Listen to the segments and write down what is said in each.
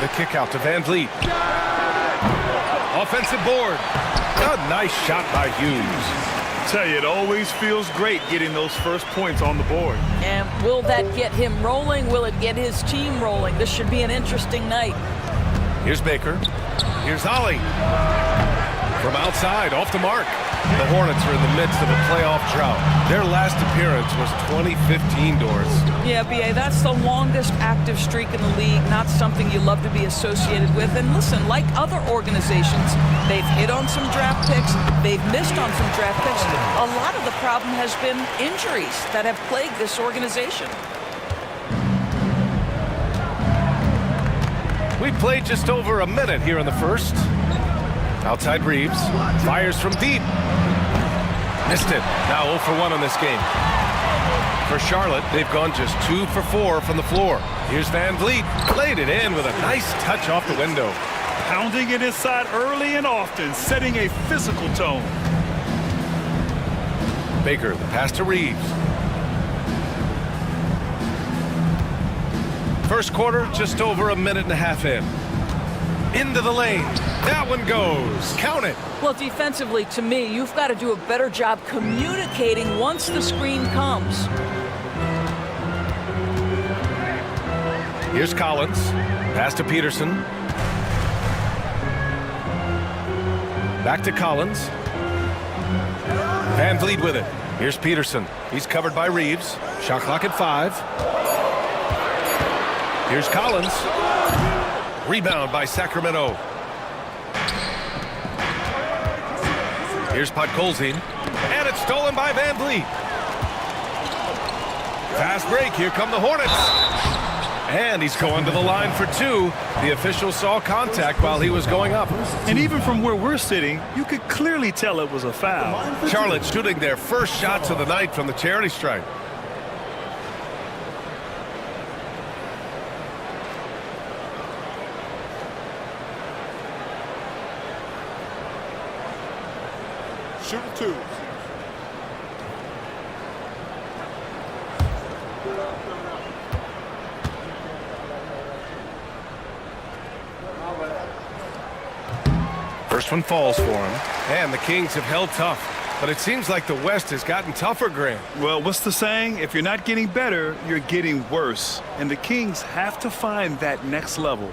The kick out to Van Vliet. Offensive board. A nice shot by Hughes. Tell you, it always feels great getting those first points on the board. And will that get him rolling? Will it get his team rolling? This should be an interesting night. Here's Baker. Here's Ollie. From outside, off the mark. The Hornets are in the midst of a playoff drought. Their last appearance was 2015, Doris. Yeah, B.A., that's the longest active streak in the league, not something you love to be associated with. And listen, like other organizations, they've hit on some draft picks, they've missed on some draft picks. A lot of the problem has been injuries that have plagued this organization. We played just over a minute here in the first. Outside Reeves, fires from deep. Missed it. Now 0 for 1 in this game. For Charlotte, they've gone just 2 for 4 from the floor. Here's Van Vliet. Laid it in with a nice touch off the window. Pounding it inside early and often, setting a physical tone. Baker, the pass to Reeves. First quarter, just over a minute and a half in. Into the lane. That one goes. Count it. Well, defensively, to me, you've got to do a better job communicating once the screen comes. Here's Collins. Pass to Peterson. Back to Collins. Van Vliet with it. Here's Peterson. He's covered by Reeves. Shot clock at 5. Here's Collins. Rebound by Sacramento. Here's Podkolzin. And it's stolen by Van Vliet. Fast break. Here come the Hornets. And he's going to the line for 2. The official saw contact while he was going up. And even from where we're sitting, you could clearly tell it was a foul. Charlotte shooting their first shots of the night from the charity stripe. Shooting 2. First one falls for him. And the Kings have held tough. But it seems like the West has gotten tougher, Grant. Well, what's the saying? If you're not getting better, you're getting worse. And the Kings have to find that next level.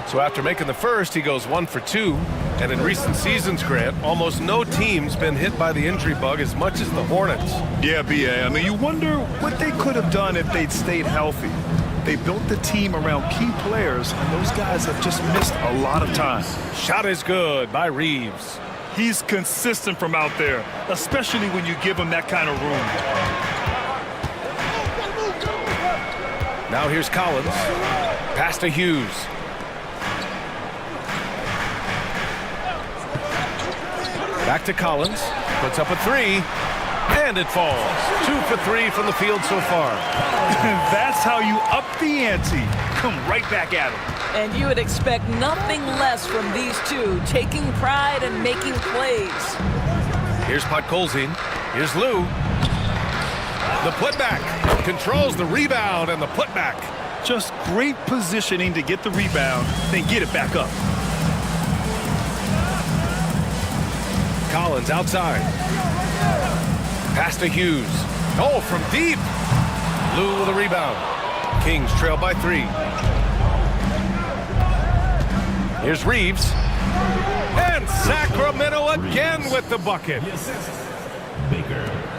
So after making the first, he goes 1 for 2. And in recent seasons, Grant, almost no team's been hit by the injury bug as much as the Hornets. Yeah, B.A. I mean, you wonder what they could have done if they'd stayed healthy. They built the team around key players, and those guys have just missed a lot of time. Shot is good by Reeves. He's consistent from out there, especially when you give him that kind of room. Now here's Collins. Pass to Hughes. Back to Collins. Puts up a 3. And it falls. 2 for 3 from the field so far. That's how you up the ante. Come right back at him. And you would expect nothing less from these two, taking pride and making plays. Here's Podkolzin. Here's Lou. The putback. Controls the rebound and the putback. Just great positioning to get the rebound, then get it back up. Collins outside. Pass to Hughes. Oh, from deep. Lou with a rebound. Kings trail by 3. Here's Reeves. And Sacramento again with the bucket.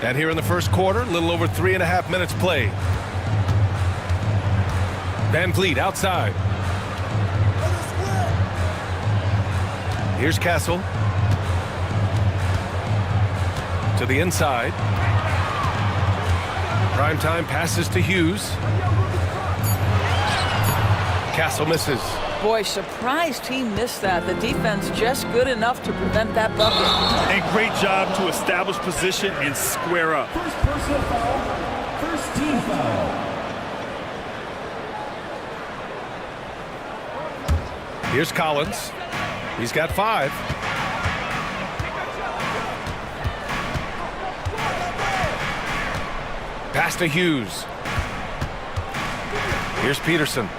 And here in the first quarter, a little over 3.5 minutes played. Van Vliet outside. Here's Castle. To the inside. Primetime passes to Hughes. Castle misses. Boy, surprised he missed that. The defense just good enough to prevent that bucket. And great job to establish position and square up. First personal foul. First team foul. Here's Collins. He's got 5. Pass to Hughes. Here's Peterson.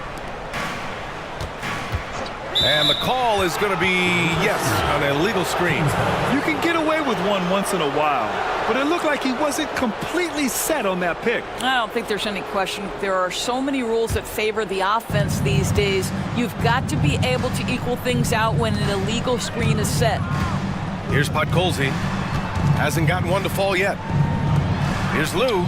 And the call is going to be, yes, an illegal screen. You can get away with one once in a while, but it looked like he wasn't completely set on that pick. I don't think there's any question. There are so many rules that favor the offense these days. You've got to be able to equal things out when an illegal screen is set. Here's Podkolzny. Hasn't gotten one to fall yet. Here's Lou.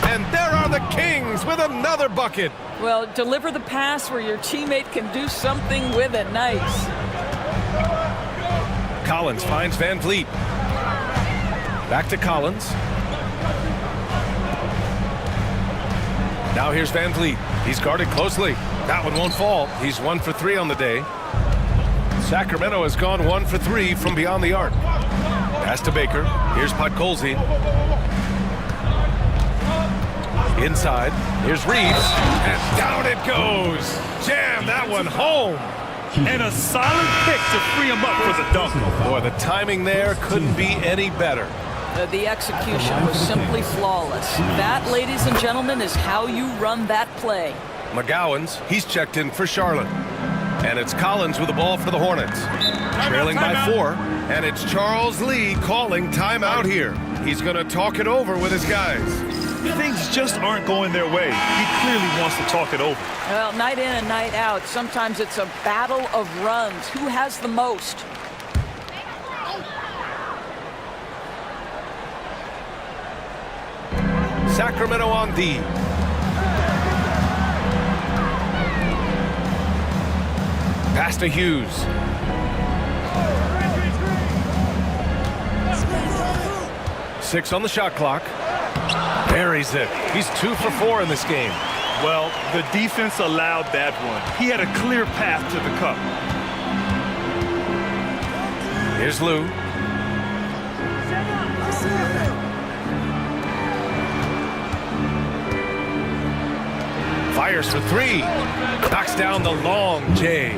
And there are the Kings with another bucket. Well, deliver the pass where your teammate can do something with it. Nice. Collins finds Van Vliet. Back to Collins. Now here's Van Vliet. He's guarded closely. That one won't fall. He's 1 for 3 on the day. Sacramento has gone 1 for 3 from beyond the arc. Pass to Baker. Here's Podkolzny. Inside. Here's Reeves. And down it goes. Jam that one home. And a solid pick to free him up for the dunk. Boy, the timing there couldn't be any better. The execution was simply flawless. That, ladies and gentlemen, is how you run that play. McGowan's, he's checked in for Charlotte. And it's Collins with the ball for the Hornets. Trailing by 4. And it's Charles Lee calling timeout here. He's going to talk it over with his guys. Things just aren't going their way. He clearly wants to talk it over. Well, night in and night out, sometimes it's a battle of runs. Who has the most? Sacramento on D. Pass to Hughes. Six on the shot clock. Buries it. He's 2 for 4 in this game. Well, the defense allowed that one. He had a clear path to the cup. Here's Lou. Fires for 3. Knocks down the long J.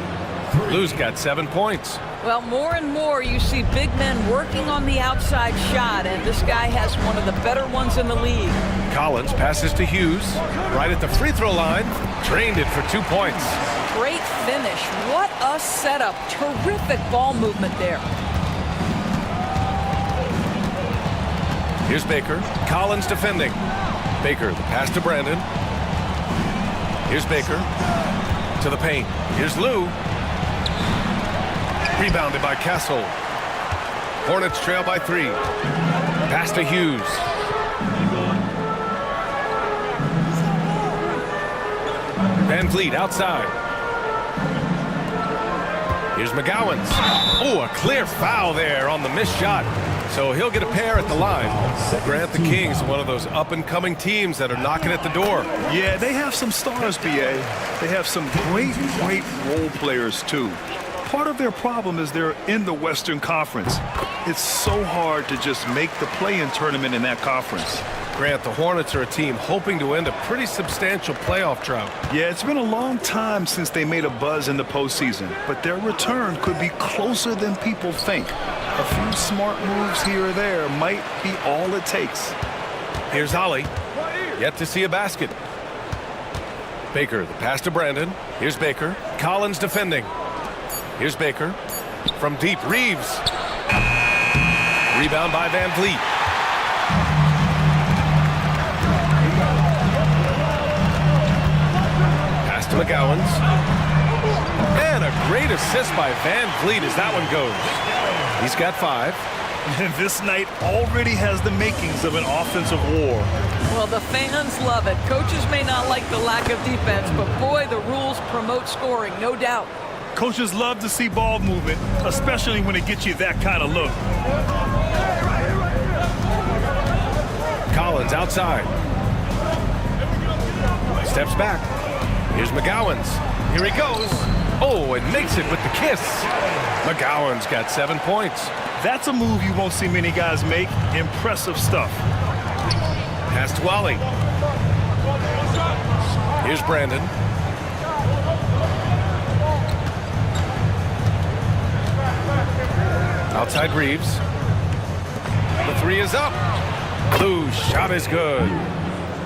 Lou's got 7 points. Well, more and more you see big men working on the outside shot, and this guy has one of the better ones in the league. Collins passes to Hughes. Right at the free throw line. Drained it for 2 points. Great finish. What a setup. Terrific ball movement there. Here's Baker. Collins defending. Baker, the pass to Brandon. Here's Baker. To the paint. Here's Lou. Rebounded by Castle. Hornets trail by 3. Pass to Hughes. Van Vliet outside. Here's McGowan's. Oh, a clear foul there on the missed shot. So he'll get a pair at the line. Grant, the Kings, one of those up-and-coming teams that are knocking at the door. Yeah, they have some stars, BA. They have some great role players, too. Part of their problem is they're in the Western Conference. It's so hard to just make the play-in tournament in that conference. Grant, the Hornets are a team hoping to end a pretty substantial playoff drought. Yeah, it's been a long time since they made a buzz in the postseason, but their return could be closer than people think. A few smart moves here or there might be all it takes. Here's Ollie. Yet to see a basket. Baker, the pass to Brandon. Here's Baker. Collins defending. Here's Baker. From deep, Reeves. Rebound by Van Vliet. Pass to McGowan's. And a great assist by Van Vliet as that one goes. He's got 5. And this night already has the makings of an offensive war. Well, the fans love it. Coaches may not like the lack of defense, but boy, the rules promote scoring, no doubt. Coaches love to see ball movement, especially when it gets you that kind of look. Collins outside. Steps back. Here's McGowan's. Here he goes. Oh, and makes it with the kiss. McGowan's got 7 points. That's a move you won't see many guys make. Impressive stuff. Pass to Wally. Here's Brandon. Outside Reeves. The 3 is up. Lou's shot is good.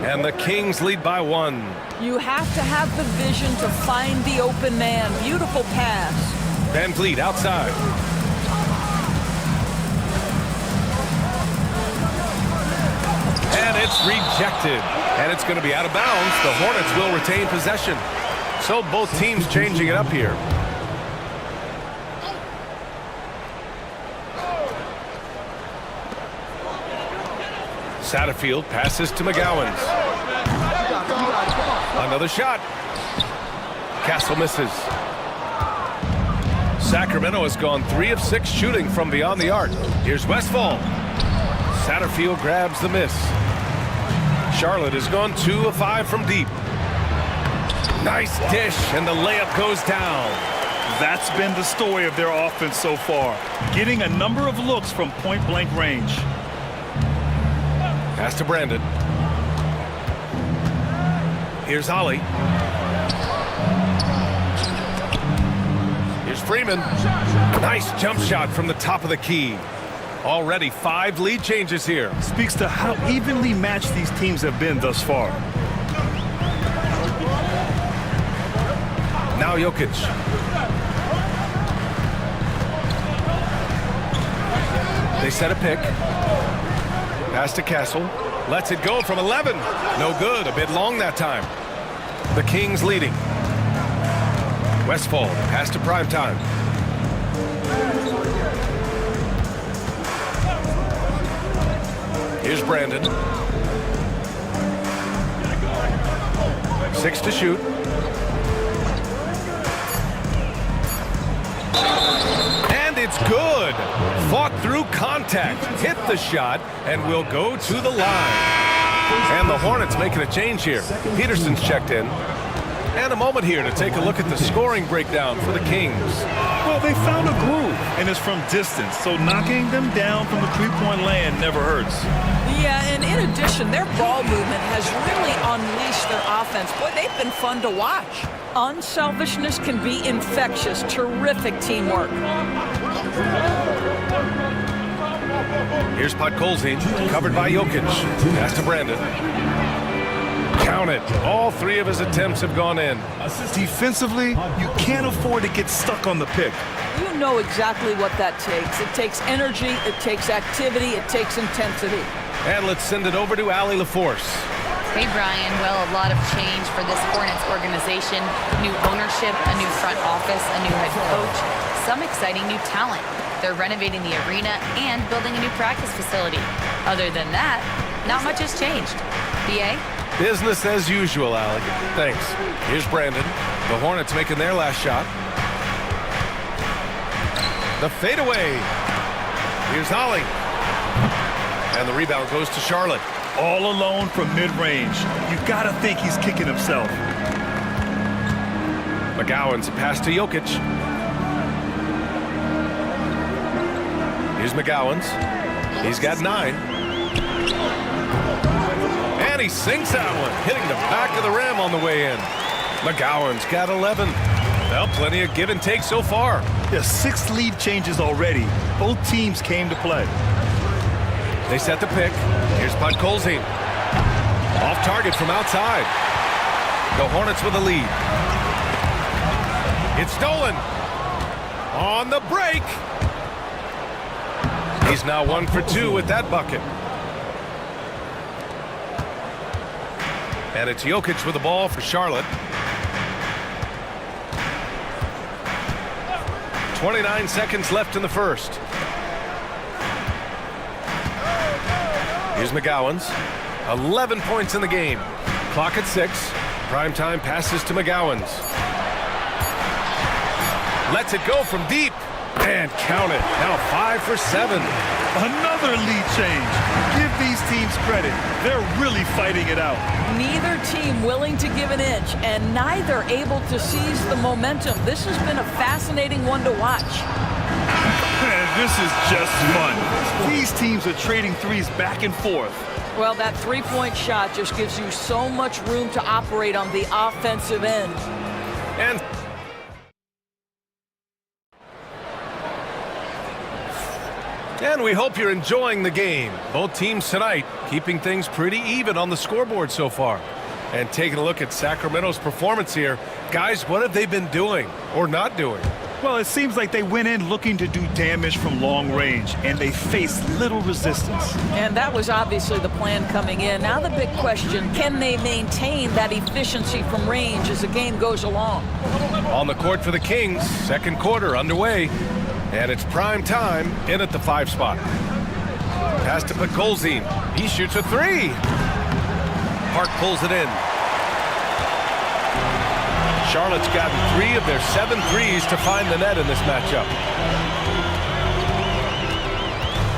And the Kings lead by 1. You have to have the vision to find the open man. Beautiful pass. Van Vliet outside. And it's rejected. And it's going to be out of bounds. The Hornets will retain possession. So both teams changing it up here. Satterfield passes to McGowan. Another shot. Castle misses. Sacramento has gone 3 of 6 shooting from beyond the arc. Here's Westfall. Satterfield grabs the miss. Charlotte has gone 2 of 5 from deep. Nice dish, and the layup goes down. That's been the story of their offense so far. Getting a number of looks from point-blank range. Pass to Brandon. Here's Ollie. Here's Freeman. Nice jump shot from the top of the key. Already 5 lead changes here. Speaks to how evenly matched these teams have been thus far. Now Jokic. They set a pick. Pass to Castle. Lets it go from 11. No good. A bit long that time. The Kings leading. Westfall. Pass to Primetime. Here's Brandon. 6 to shoot. And it's good. Fought through contact, hit the shot, and will go to the line. And the Hornets making a change here. Peterson's checked in. And a moment here to take a look at the scoring breakdown for the Kings. Well, they found a groove, and it's from distance, so knocking them down from the three-point land never hurts. Yeah, and in addition, their ball movement has really unleashed their offense. Boy, they've been fun to watch. Unselfishness can be infectious. Terrific teamwork. Here's Podkolzin, covered by Jokic. Pass to Brandon. Count it. All 3 of his attempts have gone in. Defensively, you can't afford to get stuck on the pick. You know exactly what that takes. It takes energy, it takes activity, it takes intensity. And let's send it over to Allie LaForce. Hey, Brian. Well, a lot of change for this Hornets organization. New ownership, a new front office, a new head coach, some exciting new talent. They're renovating the arena and building a new practice facility. Other than that, not much has changed. BA? Business as usual, Allie. Thanks. Here's Brandon. The Hornets making their last shot. The fadeaway. Here's Ollie. And the rebound goes to Charlotte. All alone from mid-range. You gotta think he's kicking himself. McGowan's pass to Jokic. Here's McGowan's. He's got 9. And he sinks that one, hitting the back of the rim on the way in. McGowan's got 11. Well, plenty of give and take so far. There's 6 lead changes already. Both teams came to play. They set the pick. Here's Podkolzin. Off target from outside. The Hornets with the lead. It's stolen. On the break. He's now 1 for 2 with that bucket. And it's Jokic with the ball for Charlotte. 29 seconds left in the first. Here's McGowan's. 11 points in the game. Clock at 6. Primetime passes to McGowan's. Lets it go from deep. And count it. Now 5 for 7. Another lead change. Give these teams credit. They're really fighting it out. Neither team willing to give an inch, and neither able to seize the momentum. This has been a fascinating one to watch. Man, this is just fun. These teams are trading threes back and forth. Well, that three-point shot just gives you so much room to operate on the offensive end. And And we hope you're enjoying the game. Both teams tonight keeping things pretty even on the scoreboard so far. And taking a look at Sacramento's performance here. Guys, what have they been doing or not doing? Well, it seems like they went in looking to do damage from long range, and they faced little resistance. And that was obviously the plan coming in. Now the big question, can they maintain that efficiency from range as the game goes along? On the court for the Kings, second quarter underway. And it's prime time in at the 5 spot. Pass to Podkolzin. He shoots a 3. Park pulls it in. Charlotte's gotten 3 of their 7 threes to find the net in this matchup.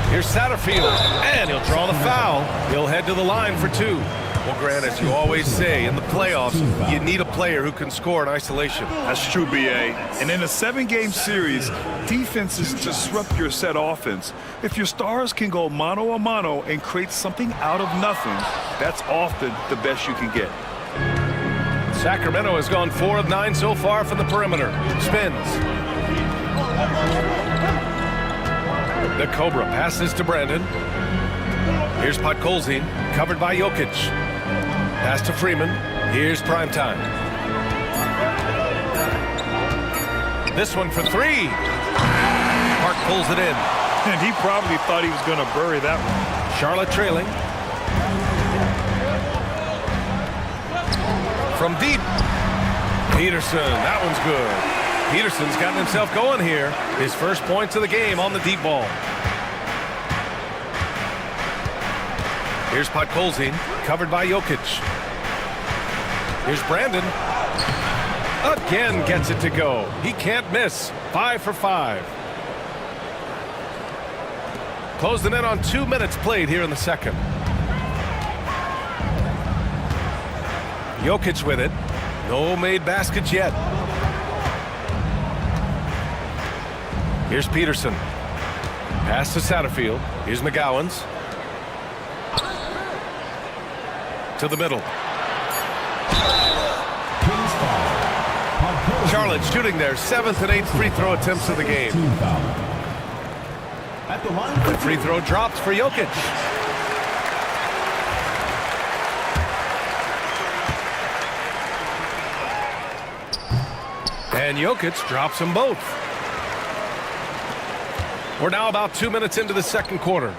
Here's Satterfield, and he'll draw the foul. He'll head to the line for 2. Well, Grant, as you always say, in the playoffs, you need a player who can score in isolation. That's true, B.A. And in a 7-game series, defenses disrupt your set offense. If your stars can go mano-a-mano and create something out of nothing, that's often the best you can get. Sacramento has gone 4 of 9 so far from the perimeter. Spins. The Cobra passes to Brandon. Here's Podkolzin, covered by Jokic. Pass to Freeman. Here's primetime. This one for 3. Park pulls it in. And he probably thought he was going to bury that one. Charlotte trailing. From deep. Peterson, that one's good. Peterson's gotten himself going here. His first points of the game on the deep ball. Here's Podkolzin, covered by Jokic. Here's Brandon. Again gets it to go. He can't miss. 5 for 5. Close the net on 2 minutes played here in the second. Jokic with it. No made baskets yet. Here's Peterson. Pass to Satterfield. Here's McGowan's. To the middle. Charlotte shooting their 7th and 8th free throw attempts of the game. The free throw drops for Jokic. And Jokic drops them both. We're now about 2 minutes into the second quarter.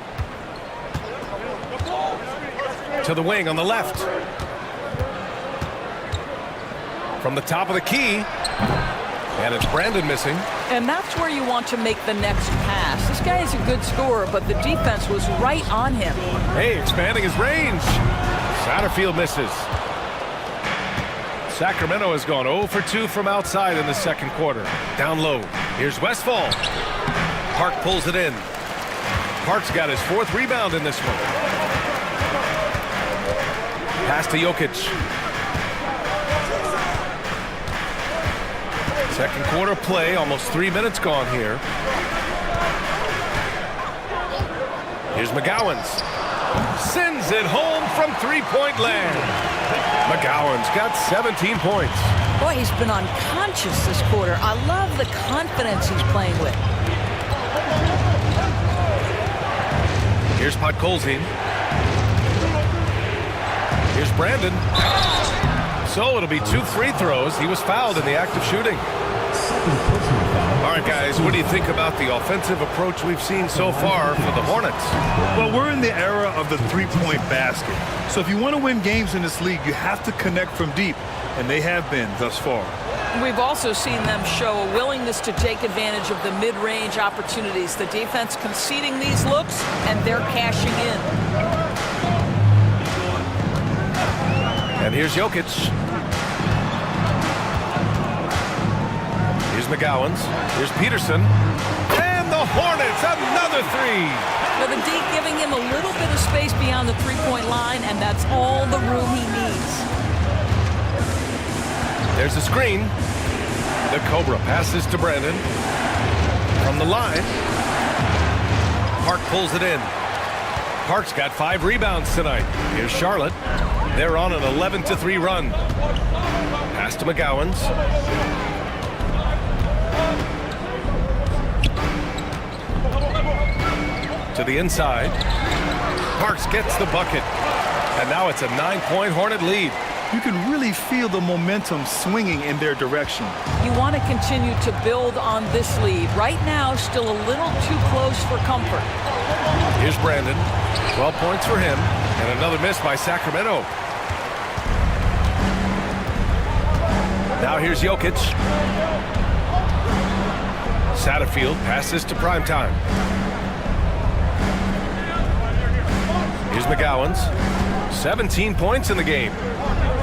To the wing on the left. From the top of the key. And it's Brandon missing. And that's where you want to make the next pass. This guy is a good scorer, but the defense was right on him. Hey, expanding his range. Satterfield misses. Sacramento has gone 0 for 2 from outside in the second quarter. Down low. Here's Westphal. Park pulls it in. Park's got his 4th rebound in this one. Pass to Jokic. Second quarter play, almost 3 minutes gone here. Here's McGowan's. Sends it home from 3-point land. McGowan's got 17 points. Boy, he's been unconscious this quarter. I love the confidence he's playing with. Here's Podkolzin. Here's Brandon. So it'll be 2 free throws. He was fouled in the act of shooting. All right, guys, what do you think about the offensive approach we've seen so far for the Hornets? Well, we're in the era of the 3-point basket. So if you want to win games in this league, you have to connect from deep, and they have been thus far. We've also seen them show a willingness to take advantage of the mid-range opportunities. The defense conceding these looks, and they're cashing in. And here's Jokic. Here's McGowan's. Here's Peterson. And the Hornets, another 3. Well, the D giving him a little bit of space beyond the 3-point line, and that's all the room he needs. There's a screen. The Cobra passes to Brandon. From the line. Park pulls it in. Park's got 5 rebounds tonight. Here's Charlotte. They're on an 11-3 run. Pass to McGowan's. To the inside. Parks gets the bucket. And now it's a 9-point Hornet lead. You can really feel the momentum swinging in their direction. You want to continue to build on this lead. Right now, still a little too close for comfort. Here's Brandon. 12 points for him. And another miss by Sacramento. Now here's Jokic. Satterfield passes to Primetime. Here's McGowan's. 17 points in the game.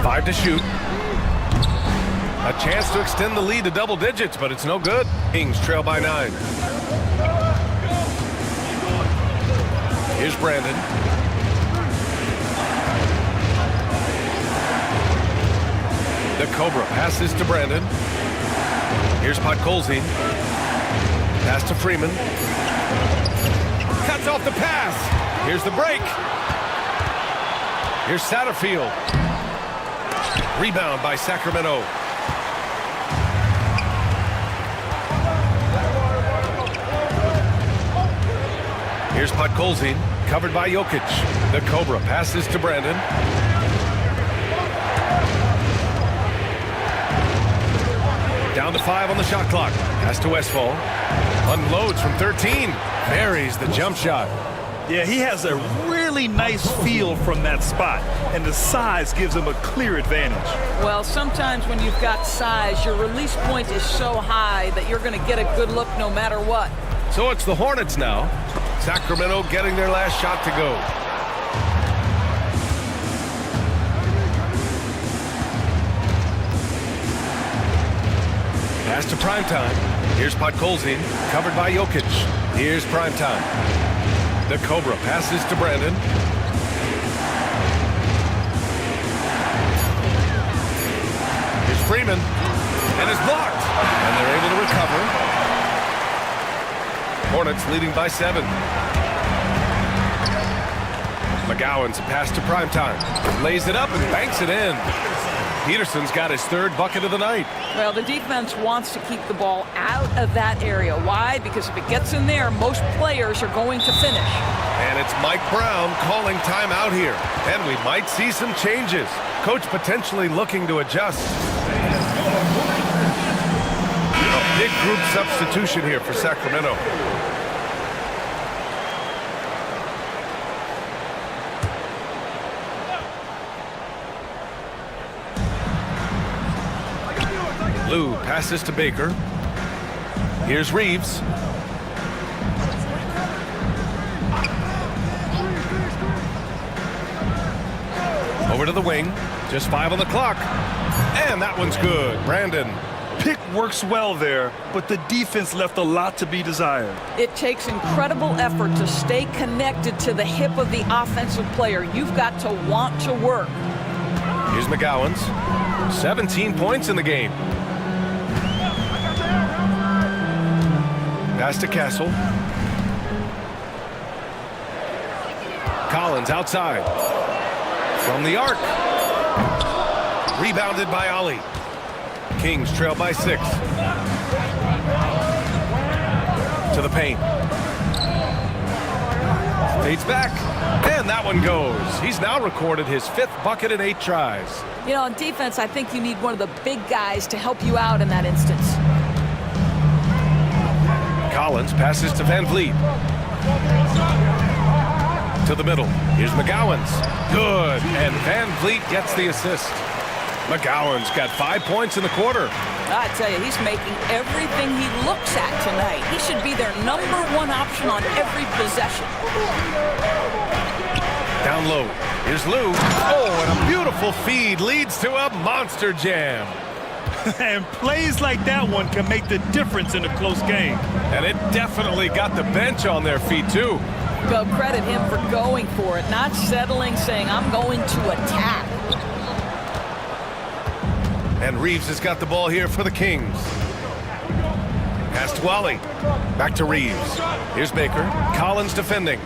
5 to shoot. A chance to extend the lead to double digits, but it's no good. Kings trail by 9. Here's Brandon. The Cobra passes to Brandon. Here's Podkolzin. Pass to Freeman. Cuts off the pass. Here's the break. Here's Satterfield. Rebound by Sacramento. Here's Podkolzin, covered by Jokic. The Cobra passes to Brandon. Down to 5 on the shot clock. Pass to Westfall. Unloads from 13. Buries the jump shot. Yeah, he has a really nice feel from that spot, and the size gives him a clear advantage. Well, sometimes when you've got size, your release point is so high that you're going to get a good look no matter what. So it's the Hornets now. Sacramento getting their last shot to go. Pass to Primetime. Here's Podkolzin, covered by Jokic. Here's Primetime. The Cobra passes to Brandon. Here's Freeman, and is blocked. And they're able to recover. Hornets leading by 7. McGowan's pass to Primetime. Lays it up and banks it in. Peterson's got his 3rd bucket of the night. Well, the defense wants to keep the ball out of that area. Why? Because if it gets in there, most players are going to finish. And it's Mike Brown calling timeout here. And we might see some changes. Coach potentially looking to adjust. A big group substitution here for Sacramento. Lou passes to Baker. Here's Reeves. Over to the wing. Just 5 on the clock. And that one's good. Brandon. Pick works well there, but the defense left a lot to be desired. It takes incredible effort to stay connected to the hip of the offensive player. You've got to want to work. Here's McGowan's. 17 points in the game. Pass to Castle. Collins outside. From the arc. Rebounded by Ollie. Kings trail by 6. To the paint. Fades back. And that one goes. He's now recorded his 5th bucket in 8 tries. You know, on defense, I think you need one of the big guys to help you out in that instance. Collins passes to Van Vliet. To the middle. Here's McGowan's. Good. And Van Vliet gets the assist. McGowan's got 5 points in the quarter. I tell you, he's making everything he looks at tonight. He should be their #1 option on every possession. Down low. Here's Lou. Oh, and a beautiful feed leads to a monster jam. And plays like that one can make the difference in a close game. And it definitely got the bench on their feet, too. Go credit him for going for it, not settling, saying, I'm going to attack. And Reeves has got the ball here for the Kings. Pass to Wally. Back to Reeves. Here's Baker. Collins defending.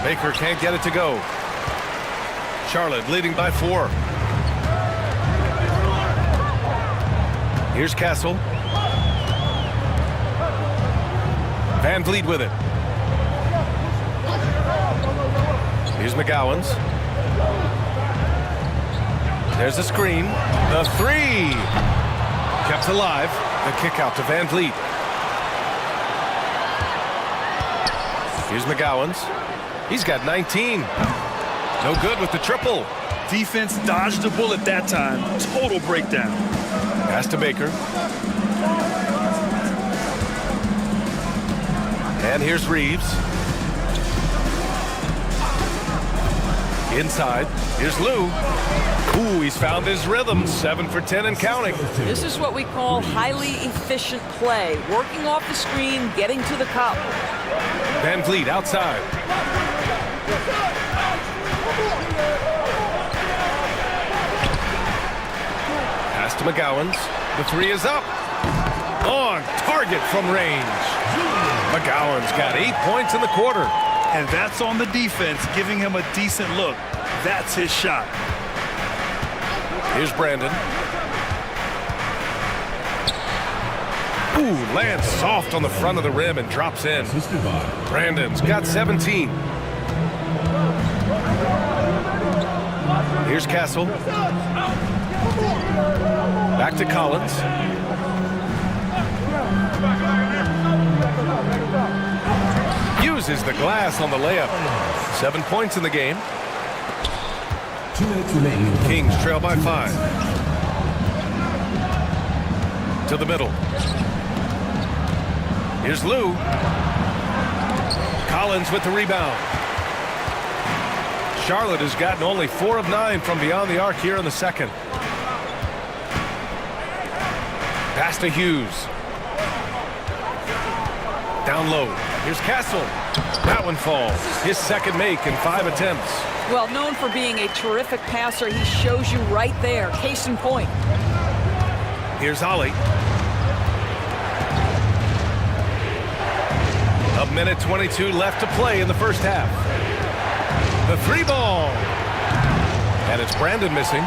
Baker can't get it to go. Charlotte leading by 4. Here's Castle. Van Vliet with it. Here's McGowan's. There's the screen. The three. Kept alive. The kick out to Van Vliet. Here's McGowan's. He's got 19. No good with the triple. Defense dodged the bullet that time. Total breakdown. Pass to Baker. And here's Reeves. Inside. Here's Lou. Ooh, he's found his rhythm. 7 for 10 and counting. This is what we call highly efficient play. Working off the screen, getting to the cup. Van Vliet outside. Pass to McGowan's. The three is up. On target from range. McGowan's got 8 points in the quarter. And that's on the defense, giving him a decent look. That's his shot. Here's Brandon. Ooh, lands soft on the front of the rim and drops in. Brandon's got 17. Here's Castle. Back to Collins. Uses the glass on the layup. 7 points in the game. 2 minutes remaining. Kings trail by 5. To the middle. Here's Lou. Collins with the rebound. Charlotte has gotten only 4 of 9 from beyond the arc here in the second. Pass to Hughes. Down low. Here's Castle. That one falls. His second make in 5 attempts. Well, known for being a terrific passer, he shows you right there. Case in point. Here's Ollie. A minute 22 left to play in the first half. The 3 ball. And it's Brandon missing.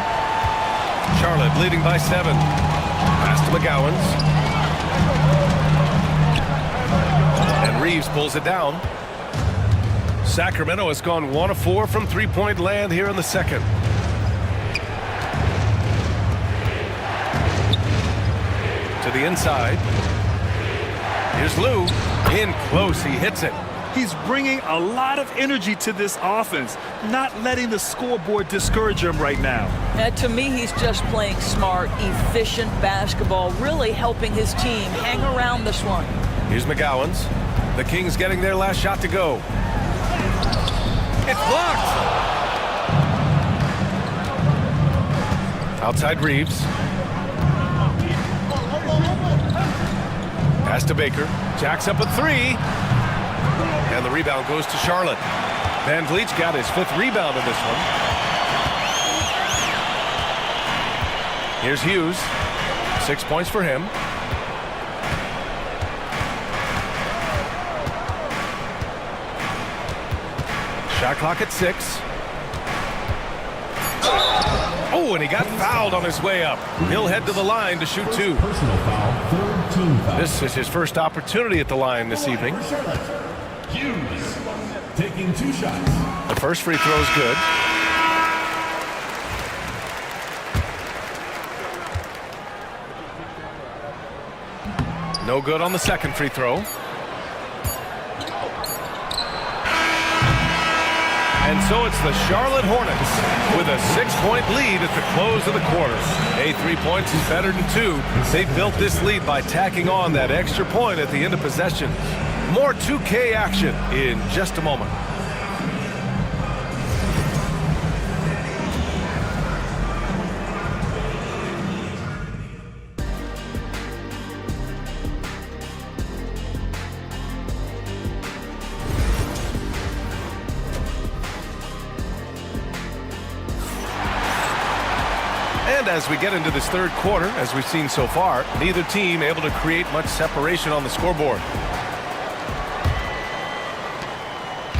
Charlotte leading by 7. Pass to McGowan's. And Reeves pulls it down. Sacramento has gone 1 of 4 from three-point land here in the second. To the inside. Here's Lou. In close, he hits it. He's bringing a lot of energy to this offense, not letting the scoreboard discourage him right now. To me, he's just playing smart, efficient basketball, really helping his team hang around this one. Here's McGowan's. The Kings getting their last shot to go. It's blocked. Outside Reeves. Pass to Baker. Jacks up a 3. And the rebound goes to Charlotte. Van Vliet's got his 5th rebound in this one. Here's Hughes. 6 points for him. Shot clock at 6. Oh, and he got fouled on his way up. He'll head to the line to shoot 2. Personal foul, 3rd team foul. This is his first opportunity at the line this evening. Hughes taking 2 shots. The first free throw is good. No good on the second free throw. And so it's the Charlotte Hornets with a 6-point lead at the close of the quarter. 3 points is better than 2. They built this lead by tacking on that extra point at the end of possession. More 2K action in just a moment. And as we get into this third quarter, as we've seen so far, neither team able to create much separation on the scoreboard.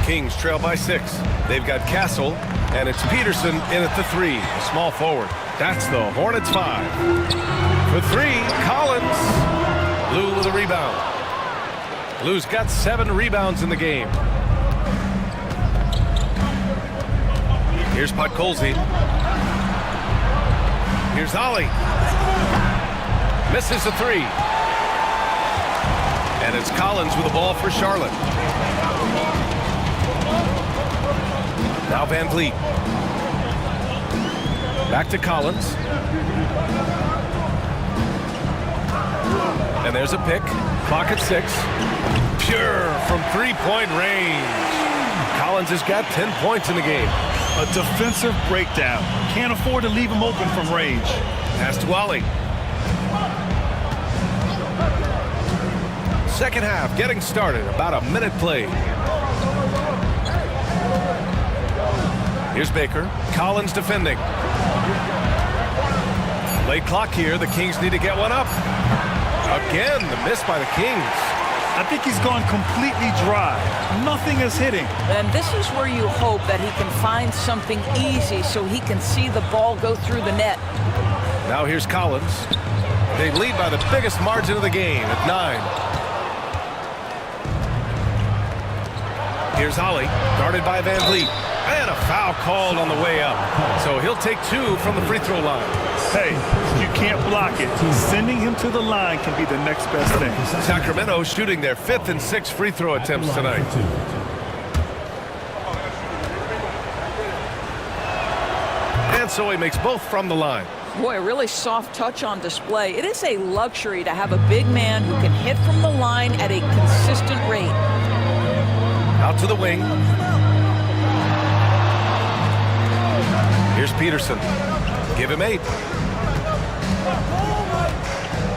Kings trail by 6. They've got Castle, and it's Peterson in at the 3, a small forward. That's the Hornets 5. For 3, Collins. Lou with a rebound. Lou's got 7 rebounds in the game. Here's Podkolzin. Here's Ollie. Misses the 3. And it's Collins with the ball for Charlotte. Now Van Vliet. Back to Collins. And there's a pick. Clock at 6. Pure from 3-point range. Collins has got 10 points in the game. A defensive breakdown. Can't afford to leave him open from range. Pass to Ollie. Second half getting started. About a minute played. Here's Baker. Collins defending. Late clock here. The Kings need to get one up. Again, the miss by the Kings. I think he's gone completely dry. Nothing is hitting. And this is where you hope that he can find something easy so he can see the ball go through the net. Now here's Collins. They lead by the biggest margin of the game at 9. Here's Ollie, guarded by Van Vliet. And a foul called on the way up. So he'll take 2 from the free throw line. Hey, you can't block it. Sending him to the line can be the next best thing. Sacramento shooting their 5th and 6th free throw attempts tonight. And so he makes both from the line. Boy, a really soft touch on display. It is a luxury to have a big man who can hit from the line at a consistent rate. Out to the wing. Here's Peterson. Give him 8.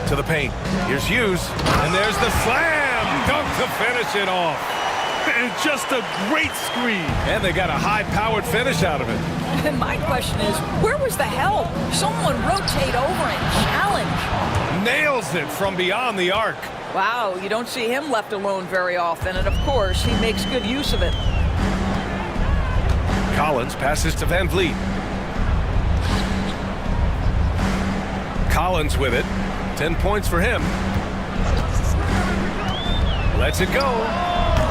To the paint. Here's Hughes. And there's the slam. Dunk to finish it off. And just a great screen. And they got a high-powered finish out of it. And my question is, where was the help? Someone rotate over and challenge. Nails it from beyond the arc. Wow, you don't see him left alone very often. And, of course, he makes good use of it. Collins passes to Van Vliet. Collins with it. 10 points for him. Lets it go.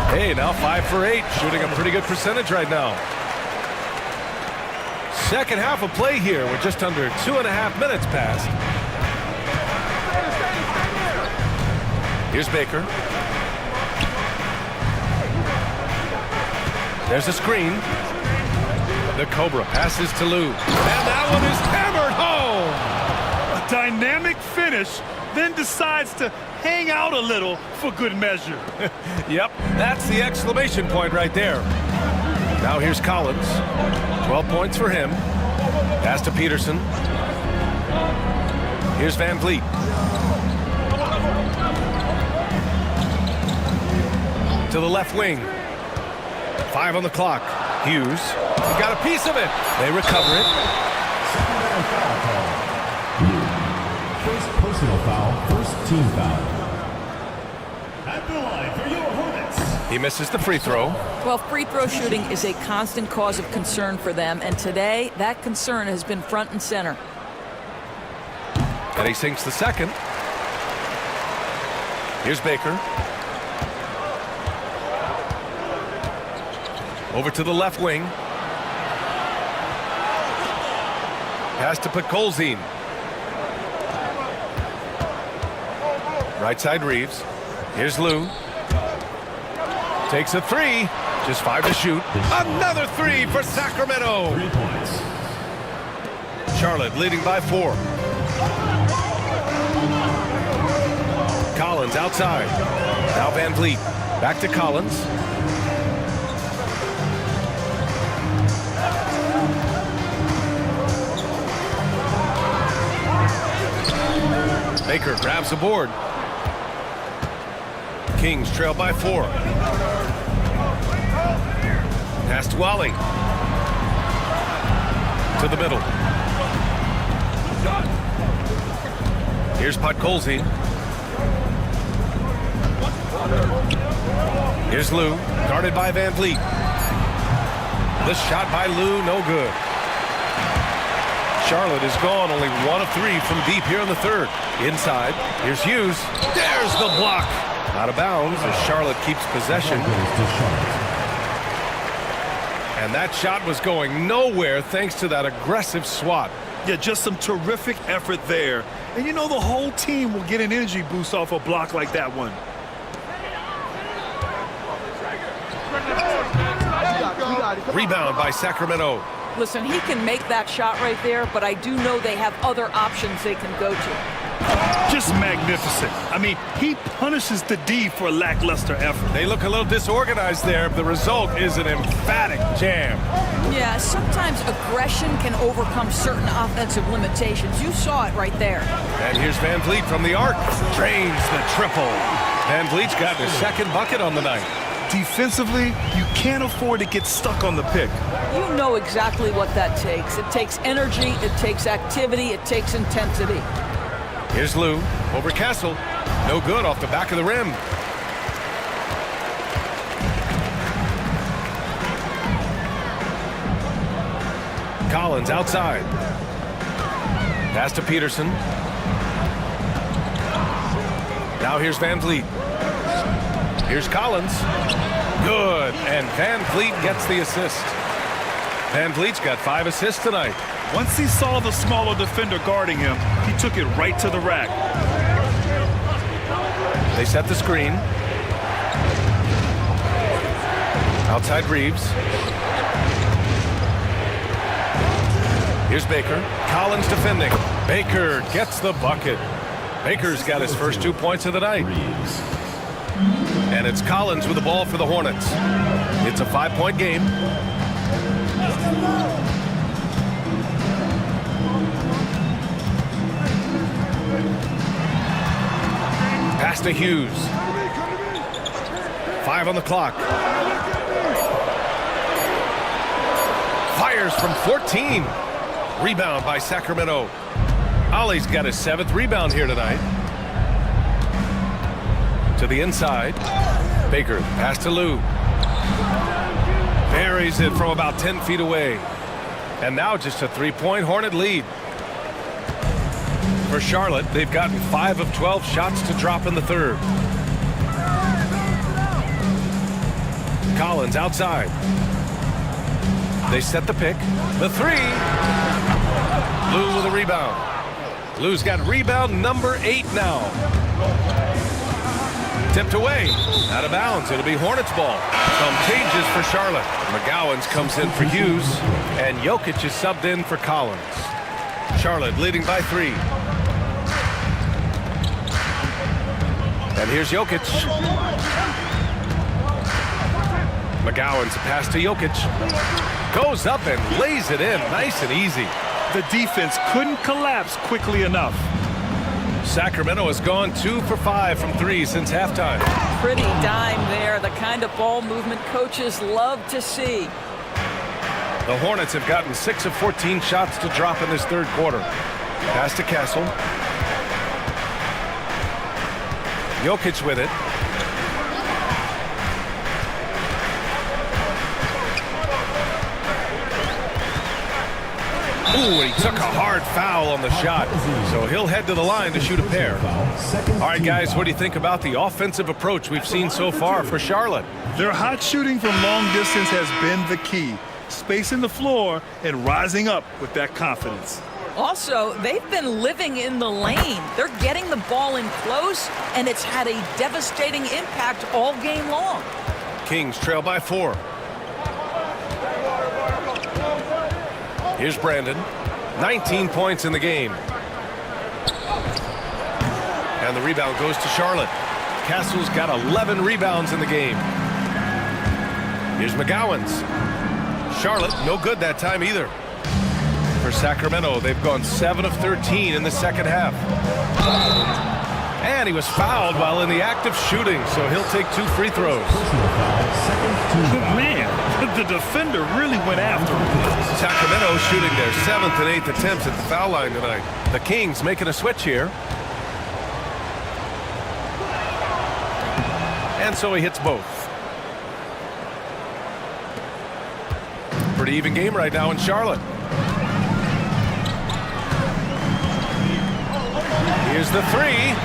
Hey, now 5 for 8. Shooting a pretty good percentage right now. Second half of play here. We're just under 2.5 minutes past. Here's Baker. There's a screen. The Cobra passes to Lou. And that one is hammered home. Dynamic finish, then decides to hang out a little for good measure. Yep, that's the exclamation point right there. Now here's Collins. 12 points for him. Pass to Peterson. Here's Van Vliet. To the left wing. 5 on the clock. Hughes got a piece of it. They recover it. First personal foul, first team foul. At the line for your Hornets. He misses the free throw. Well, free throw shooting is a constant cause of concern for them, and today that concern has been front and center. And he sinks the second. Here's Baker. Over to the left wing. Pass to Podkolzin. Right side Reeves. Here's Lou. Takes a 3. Just 5 to shoot. Another 3 for Sacramento. 3 points. Charlotte leading by 4. Collins outside. Now Van Vliet. Back to Collins. Baker grabs the board. Kings trail by 4. Pass to Wally. To the middle. Here's Podkolzin. Here's Lou, guarded by Van Vliet. The shot by Lou, no good. Charlotte is gone, only 1 of 3 from deep here in the third. Inside, here's Hughes. There's the block. Out of bounds as Charlotte keeps possession. And that shot was going nowhere thanks to that aggressive swat. Yeah, just some terrific effort there. And you know the whole team will get an energy boost off a block like that one. Rebound by Sacramento. Listen, he can make that shot right there, but I do know they have other options they can go to. Just magnificent. I mean, he punishes the D for lackluster effort. They look a little disorganized there. The result is an emphatic jam. Yeah, sometimes aggression can overcome certain offensive limitations. You saw it right there. And here's Van Vliet from the arc. Drains the triple. Van Vliet's got his second bucket on the night. Defensively, you can't afford to get stuck on the pick. You know exactly what that takes. It takes energy, it takes activity, it takes intensity. Here's Lou over Castle. No good off the back of the rim. Collins outside. Pass to Peterson. Now here's Van Vliet. Here's Collins. Good. And Van Vliet gets the assist. Van Vliet's got 5 assists tonight. Once he saw the smaller defender guarding him, he took it right to the rack. They set the screen. Outside Reeves. Here's Baker. Collins defending. Baker gets the bucket. Baker's got his first 2 points of the night. And it's Collins with the ball for the Hornets. It's a 5-point game. Pass to Hughes. 5 on the clock. Fires from 14. Rebound by Sacramento. Ollie's got his 7th rebound here tonight. To the inside. Baker, pass to Lou. Buries it from about 10 feet away. And now just a 3-point Hornet lead. For Charlotte, they've gotten 5 of 12 shots to drop in the third. Collins outside. They set the pick. The 3. Lou with a rebound. Lou's got rebound number 8 now. Tipped away. Out of bounds. It'll be Hornets ball. Some changes for Charlotte. McGowan's comes in for Hughes. And Jokic is subbed in for Collins. Charlotte leading by 3. And here's Jokic. McGowan's pass to Jokic. Goes up and lays it in. Nice and easy. The defense couldn't collapse quickly enough. Sacramento has gone 2 for 5 from 3 since halftime. Pretty dime there, the kind of ball movement coaches love to see. The Hornets have gotten 6 of 14 shots to drop in this third quarter. Pass to Castle. Jokic with it. Ooh, he took a hard foul on the shot, so he'll head to the line to shoot a pair. All right, guys, what do you think about the offensive approach we've seen so far for Charlotte? Their hot shooting from long distance has been the key. Spacing the floor and rising up with that confidence. Also, they've been living in the lane. They're getting the ball in close, and it's had a devastating impact all game long. Kings trail by 4. Here's Brandon. 19 points in the game. And the rebound goes to Charlotte. Castle's got 11 rebounds in the game. Here's McGowan's. Charlotte, no good that time either. For Sacramento, they've gone 7 of 13 in the second half. And he was fouled while in the act of shooting, so he'll take 2 free throws. Man, the defender really went after him. Sacramento shooting their 7th and 8th attempts at the foul line tonight. The Kings making a switch here. And so he hits both. Pretty even game right now in Charlotte. Here's the 3.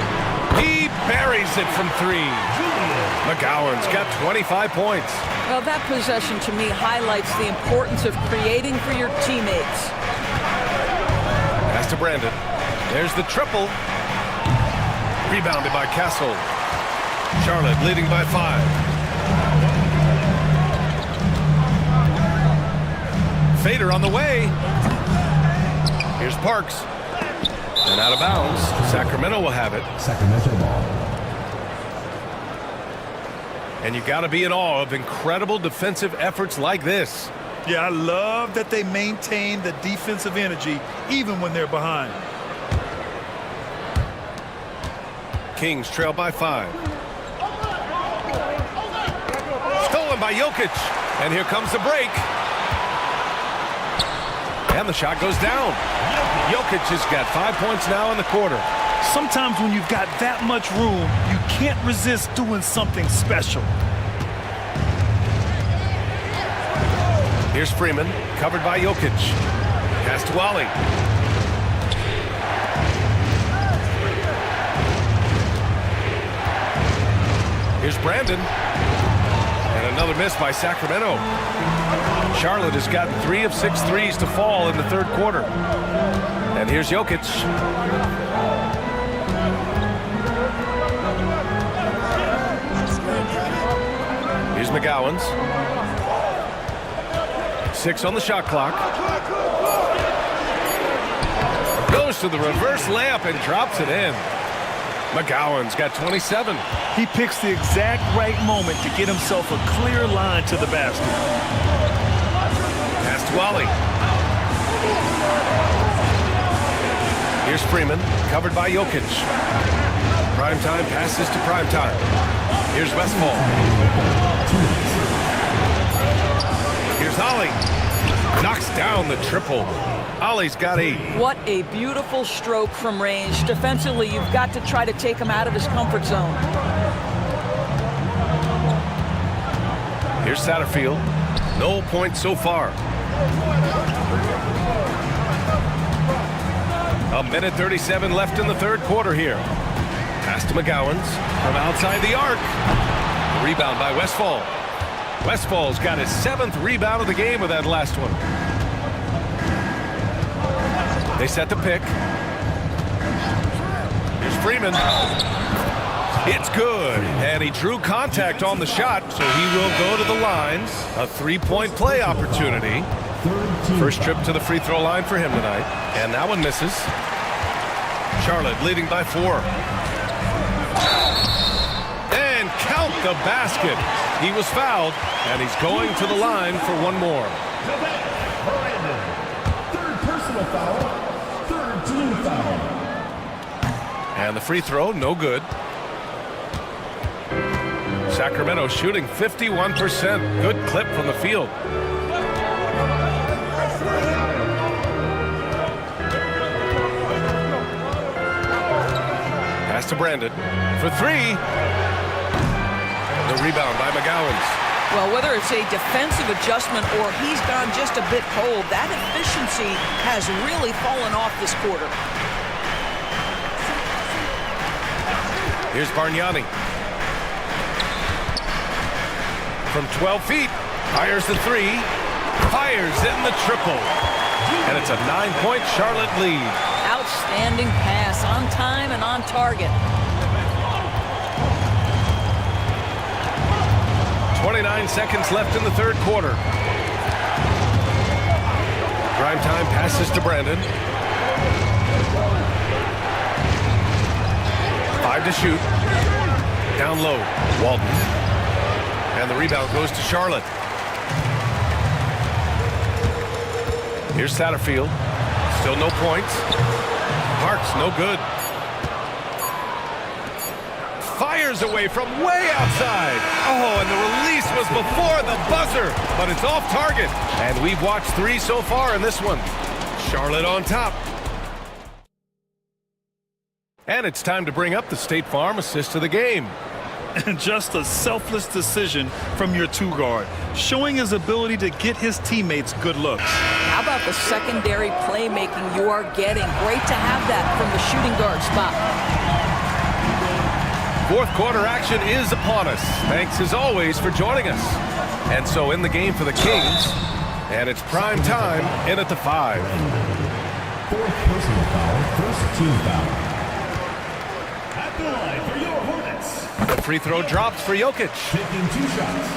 He buries it from 3. McGowan's got 25 points. Well, that possession to me highlights the importance of creating for your teammates. Pass to Brandon. There's the triple. Rebounded by Castle. Charlotte leading by 5. Fader on the way. Here's Parks. And out of bounds. Sacramento will have it. Sacramento ball. And you got to be in awe of incredible defensive efforts like this. Yeah, I love that they maintain the defensive energy even when they're behind. Kings trail by 5. Stolen by Jokic. And here comes the break. And the shot goes down. Jokic has got 5 points now in the quarter. Sometimes when you've got that much room, you can't resist doing something special. Here's Freeman, covered by Jokic. Pass to Wally. Here's Brandon. And another miss by Sacramento. Charlotte has gotten 3 of 6 threes to fall in the third quarter. And here's Jokic. Here's McGowan's. 6 on the shot clock. Goes to the reverse layup and drops it in. McGowan's got 27. He picks the exact right moment to get himself a clear line to the basket. Pass to Wally. Here's Freeman, covered by Jokic. Primetime passes to Primetime. Here's Westfall. Here's Ollie. Knocks down the triple. Ollie's got 8. What a beautiful stroke from range. Defensively, you've got to try to take him out of his comfort zone. Here's Satterfield. No points so far. A minute 37 left in the third quarter here. Pass to McGowan's from outside the arc. Rebound by Westfall. Westfall's got his 7th rebound of the game with that last one. They set the pick. Here's Freeman. It's good. And he drew contact on the shot, so he will go to the line. A 3-point play opportunity. First trip to the free throw line for him tonight. And that one misses. Charlotte leading by 4. And count the basket. He was fouled, and he's going to the line for one more. Third personal foul. Third team foul. And the free throw, no good. Sacramento shooting 51%. Good clip from the field. Pass to Brandon for 3. The rebound by McGowan's. Well, whether it's a defensive adjustment or he's gone just a bit cold, that efficiency has really fallen off this quarter. Here's Bargnani. From 12 feet, fires the 3, fires in the triple. And it's a 9-point Charlotte lead. Outstanding pass, on time and on target. 29 seconds left in the third quarter. Primetime passes to Brandon. 5 to shoot. Down low, Walton. And the rebound goes to Charlotte. Here's Satterfield. Still no points. Parks, no good. Fires away from way outside. Oh, and the release was before the buzzer, but it's off target. And we've watched 3 so far in this one. Charlotte on top. And it's time to bring up the State Farm assist of the game. And just a selfless decision from your 2-guard, showing his ability to get his teammates good looks. How about the secondary playmaking you are getting? Great to have that from the shooting guard spot. Fourth quarter action is upon us. Thanks as always for joining us. And so in the game for the Kings, and it's prime time in at the 5. Fourth personal foul, first team foul. At the line for your Hornets. The free throw drops for Jokic. Taking 2 shots.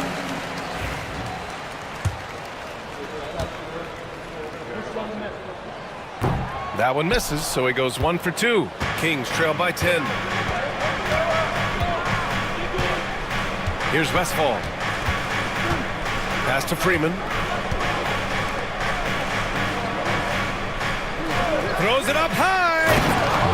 That one misses, so he goes 1 for 2. Kings trail by 10. Here's Westfall. Pass to Freeman. Throws it up high.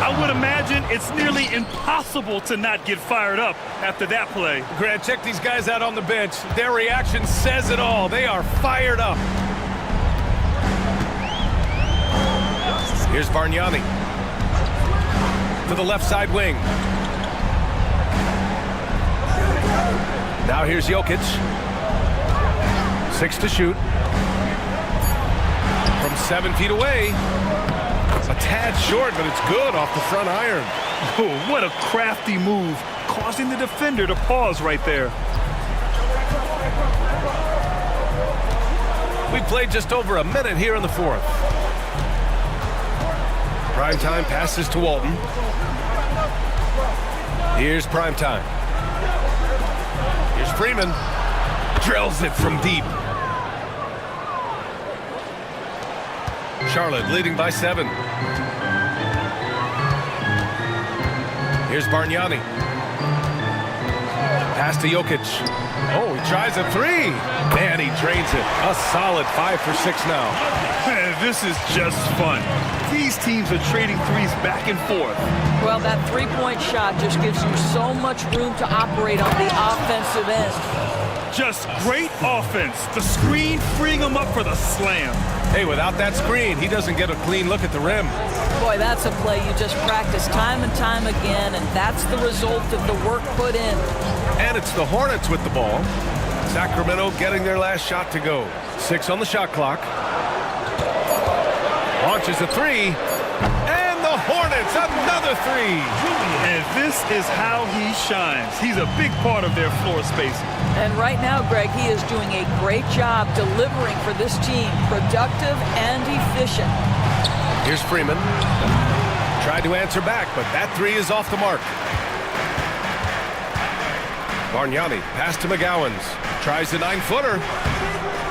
I would imagine it's nearly impossible to not get fired up after that play. Grant, check these guys out on the bench. Their reaction says it all. They are fired up. Here's Bargnani to the left side wing. Now here's Jokic. 6 to shoot. From 7 feet away. A tad short, but it's good off the front iron. Oh, what a crafty move, causing the defender to pause right there. We played just over a minute here in the fourth. Primetime passes to Walton. Here's Primetime. Here's Freeman. Drills it from deep. Charlotte leading by 7. Here's Bargnani. Pass to Jokic. Oh, he tries a 3. And he drains it. A solid 5 for 6 now. Man, this is just fun. These teams are trading threes back and forth. Well, that three-point shot just gives you so much room to operate on the offensive end. Just great offense. The screen freeing him up for the slam. Hey, without that screen, he doesn't get a clean look at the rim. Boy, that's a play you just practice time and time again, and that's the result of the work put in. And it's the Hornets with the ball. Sacramento getting their last shot to go. 6 on the shot clock. Launches a 3. And the Hornets, another 3. And this is how he shines. He's a big part of their floor spacing. And right now, Greg, he is doing a great job delivering for this team, productive and efficient. Here's Freeman. Tried to answer back, but that 3 is off the mark. Bargnani, pass to McGowans. Tries a 9-footer.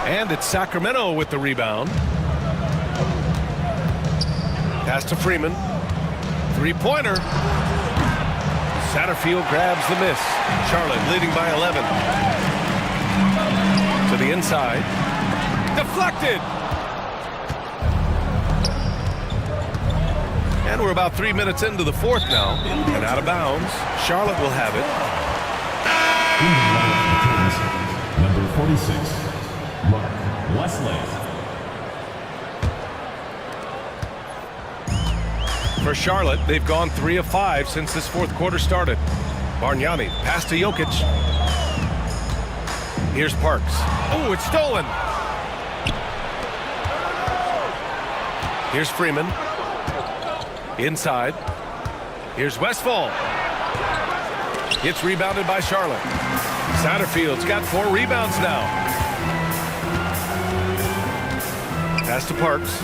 And it's Sacramento with the rebound. Pass to Freeman. 3-pointer. Satterfield grabs the miss. Charlotte leading by 11. To the inside. Deflected. And we're about 3 minutes into the fourth now. And out of bounds. Charlotte will have it. Number 46, Mark Wesley. For Charlotte, they've gone 3 of 5 since this fourth quarter started. Bargnani, pass to Jokic. Here's Parks. Oh, it's stolen. Here's Freeman. Inside. Here's Westfall. It's rebounded by Charlotte. Satterfield's got 4 rebounds now. Pass to Parks.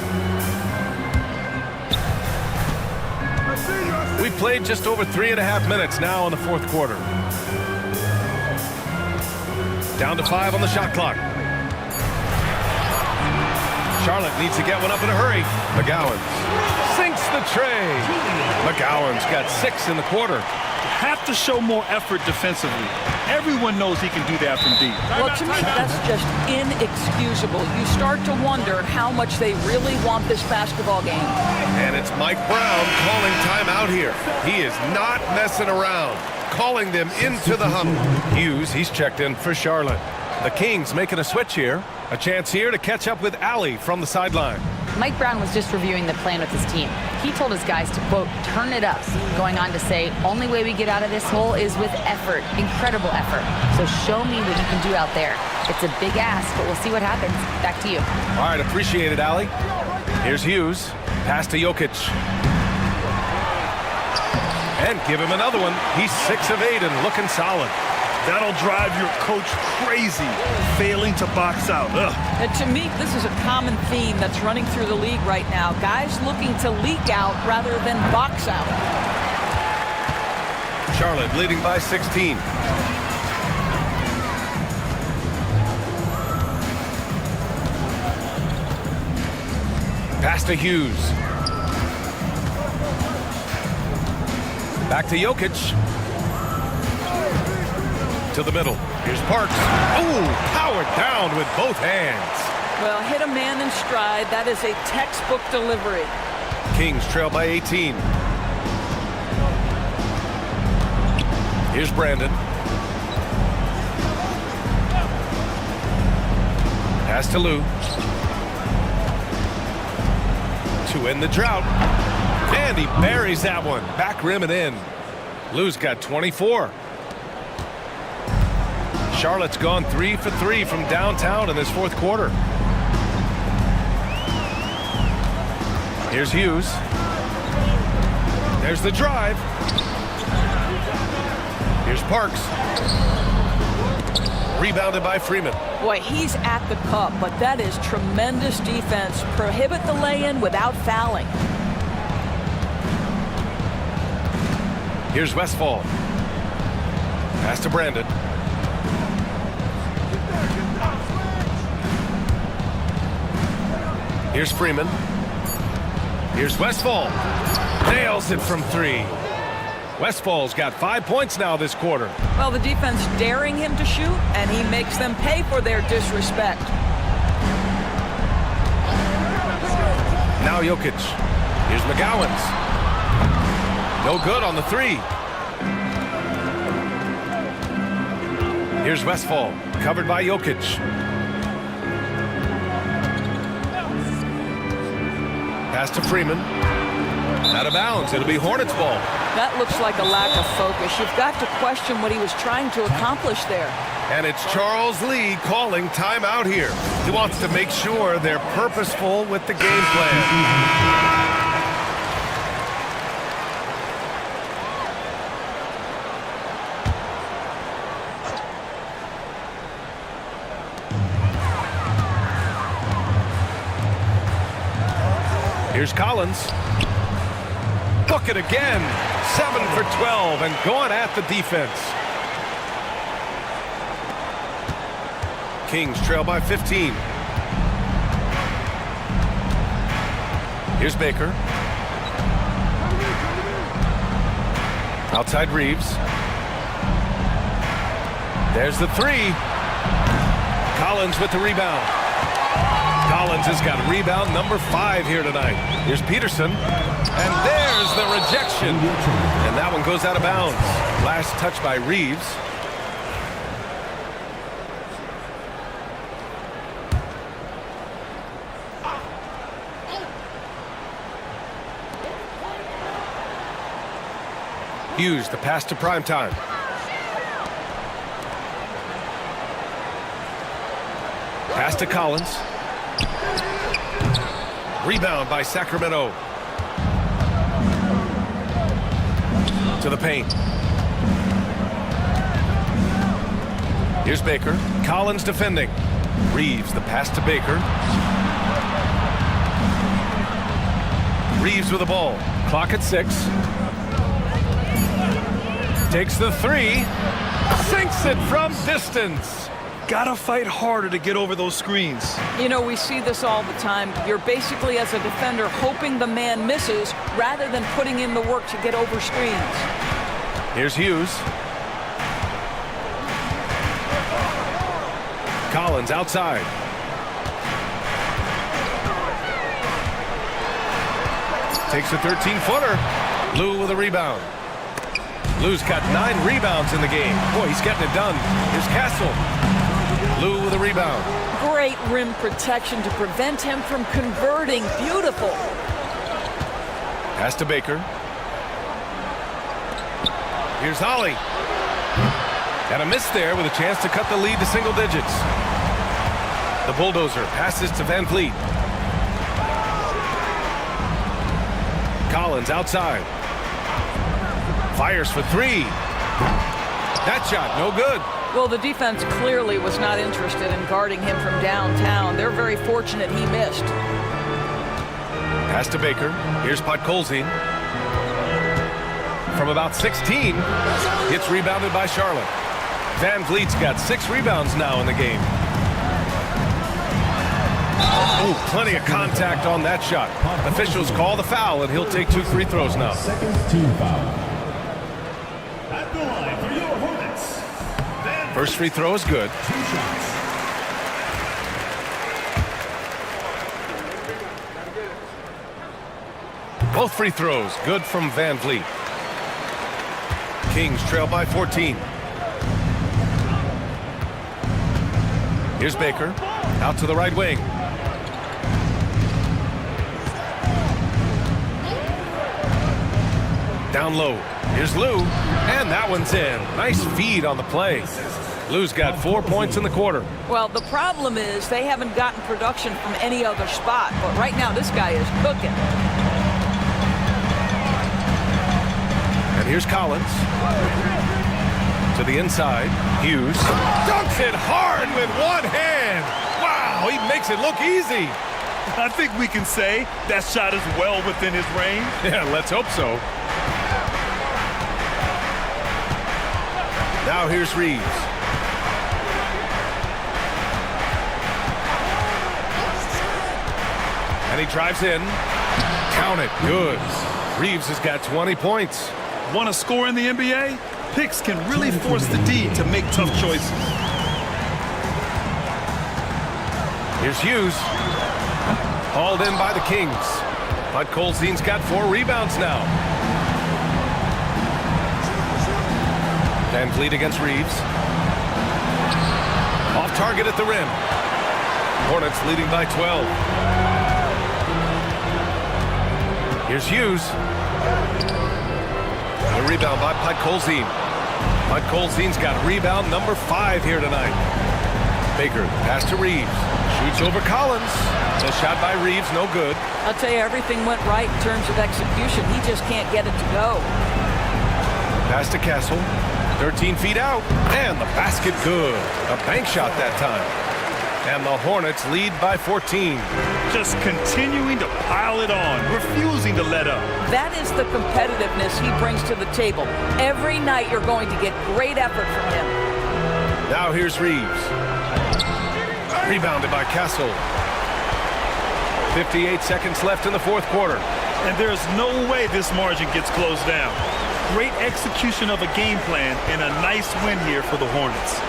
We played just over 3.5 minutes now in the fourth quarter. Down to 5 on the shot clock. Charlotte needs to get one up in a hurry. McGowans sinks the tray. McGowan's got 6 in the quarter. Have to show more effort defensively. Everyone knows he can do that from deep. Well, to me, that's just inexcusable. You start to wonder how much they really want this basketball game. And it's Mike Brown calling timeout here. He is not messing around. Calling them into the huddle. Hughes, he's checked in for Charlotte. The Kings making a switch here. A chance here to catch up with Allie from the sideline. Mike Brown was just reviewing the plan with his team. He told his guys to, quote, turn it up, going on to say, only way we get out of this hole is with effort, incredible effort. So show me what you can do out there. It's a big ask, but we'll see what happens. Back to you. All right, appreciate it, Allie. Here's Hughes. Pass to Jokic. And give him another one. He's 6 of 8 and looking solid. That'll drive your coach crazy, failing to box out. Ugh. And to me, this is a common theme that's running through the league right now. Guys looking to leak out rather than box out. Charlotte leading by 16. Pass to Hughes. Back to Jokic. To the middle. Here's Parks. Oh, powered down with both hands. Well, hit a man in stride. That is a textbook delivery. Kings trail by 18. Here's Brandon. Pass to Lou. To end the drought. And he buries that one. Back rim and in. Lou's got 24. Charlotte's gone 3 for 3 from downtown in this fourth quarter. Here's Hughes. There's the drive. Here's Parks. Rebounded by Freeman. Boy, he's at the cup, but that is tremendous defense. Prohibit the lay-in without fouling. Here's Westfall. Pass to Brandon. Here's Freeman. Here's Westfall. Nails it from 3. Westfall's got 5 points now this quarter. Well, the defense daring him to shoot, and he makes them pay for their disrespect. Now Jokic. Here's McGowan's. No good on the 3. Here's Westfall. Covered by Jokic. Pass to Freeman. Out of bounds. It'll be Hornets ball. That looks like a lack of focus. You've got to question what he was trying to accomplish there. And it's Charles Lee calling timeout here. He wants to make sure they're purposeful with the game plan. Here's Collins. Book it again. 7 for 12 and going at the defense. Kings trail by 15. Here's Baker. Outside Reeves. There's the 3. Collins with the rebound. Collins has got rebound number 5 here tonight. Here's Peterson. And there's the rejection. And that one goes out of bounds. Last touch by Reeves. Hughes, the pass to Primetime. Pass to Collins. Rebound by Sacramento. To the paint. Here's Baker. Collins defending. Reeves, the pass to Baker. Reeves with the ball. Clock at 6. Takes the 3. Sinks it from distance. Gotta fight harder to get over those screens. You know, we see this all the time. You're basically, as a defender, hoping the man misses rather than putting in the work to get over screens. Here's Hughes. Collins outside. Takes a 13-footer. Lou with a rebound. Lou's got 9 rebounds in the game. Boy, he's getting it done. Here's Castle. Lou with a rebound. Great rim protection to prevent him from converting. Beautiful. Pass to Baker. Here's Holly. And a miss there with a chance to cut the lead to single digits. The bulldozer passes to Van Vliet. Collins outside. Fires for three. That shot, no good. Well, the defense clearly was not interested in guarding him from downtown. They're very fortunate he missed. Pass to Baker. Here's Podkolzin. From about 16, it's rebounded by Charlotte. Van Vliet's got 6 rebounds now in the game. Oh, plenty of contact on that shot. Officials call the foul, and he'll take 2 free throws now. Second team foul. At the line for your Hornets. First free throw is good. 2 shots. Both free throws good from Van Vliet. Kings trail by 14. Here's Baker. Out to the right wing. Down low. Here's Lou. And that one's in. Nice feed on the play. Lou's got 4 points in the quarter. Well, the problem is they haven't gotten production from any other spot. But right now, this guy is cooking. And here's Collins. To the inside. Hughes. Dunks it hard with one hand. Wow, he makes it look easy. I think we can say that shot is well within his range. Yeah, let's hope so. Now here's Reeves. And he drives in. Count it. Good. Reeves has got 20 points. Want to score in the NBA? Picks can really force the D to make tough choices. Here's Hughes. Hauled in by the Kings. But Colseen's got 4 rebounds now. Van Vliet against Reeves. Off target at the rim. Hornets leading by 12. Here's Hughes. A rebound by Podkolzin. Podkolzin's got rebound number 5 here tonight. Baker, pass to Reeves. Shoots over Collins. The shot by Reeves, no good. I'll tell you, everything went right in terms of execution. He just can't get it to go. Pass to Castle. 13 feet out. And the basket good. A bank shot that time. And the Hornets lead by 14. Just continuing to pile it on, refusing to let up. That is the competitiveness he brings to the table. Every night you're going to get great effort from him. Now here's Reeves. Rebounded by Castle. 58 seconds left in the 4th quarter. And there's no way this margin gets closed down. Great execution of a game plan and a nice win here for the Hornets.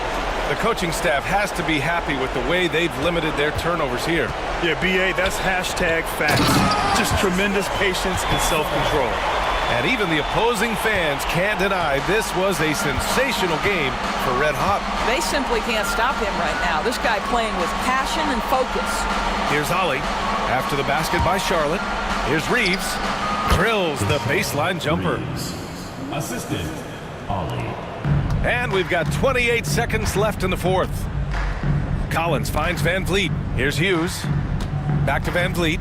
The coaching staff has to be happy with the way they've limited their turnovers here. Yeah, BA, that's hashtag facts. Just tremendous patience and self-control. And even the opposing fans can't deny this was a sensational game for Red Hot. They simply can't stop him right now. This guy playing with passion and focus. Here's Ollie. After the basket by Charlotte. Here's Reeves. Drills the baseline jumper. Assistant, Ollie. And we've got 28 seconds left in the 4th. Collins finds Van Vliet. Here's Hughes. Back to Van Vliet.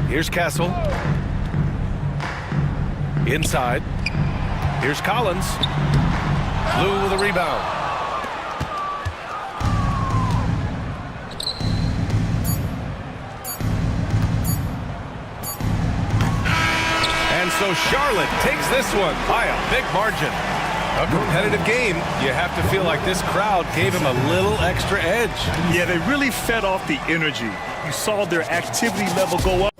Here's Castle. Inside. Here's Collins. Lou with a rebound. And so Charlotte takes this one by a big margin. A competitive game. You have to feel like this crowd gave him a little extra edge. Yeah, they really fed off the energy. You saw their activity level go up.